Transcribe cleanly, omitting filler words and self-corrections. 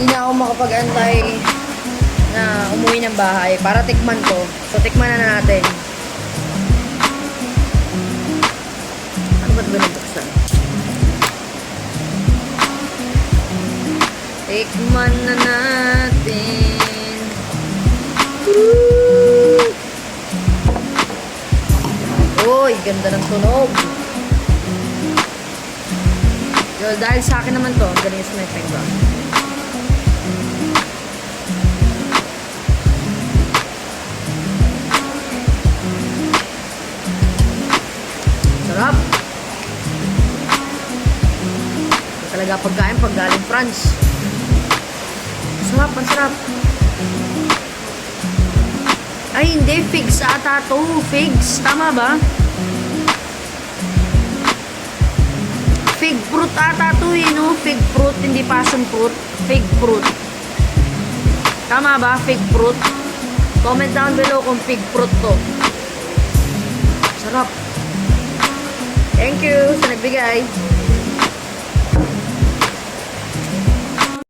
Hindi na ako makapag-antay na umuwi ng bahay para tikman ko. So, tikman na natin. Ano ba't ba nabuksan? Tikman na natin. Uy, ganda ng tunog. Yo, dahil sa akin naman to, ang galing sa may ba? Sarap. Talaga pagkain pag galing France. Sarap, ang sarap. Ay, hindi. Figs ata to. Figs. Tama ba? Fig fruit ata to eh, no? Fig fruit, hindi passion fruit. Fig fruit. Tama ba? Fig fruit. Comment down below kung fig fruit to. Sarap. Thank you sa nagbigay.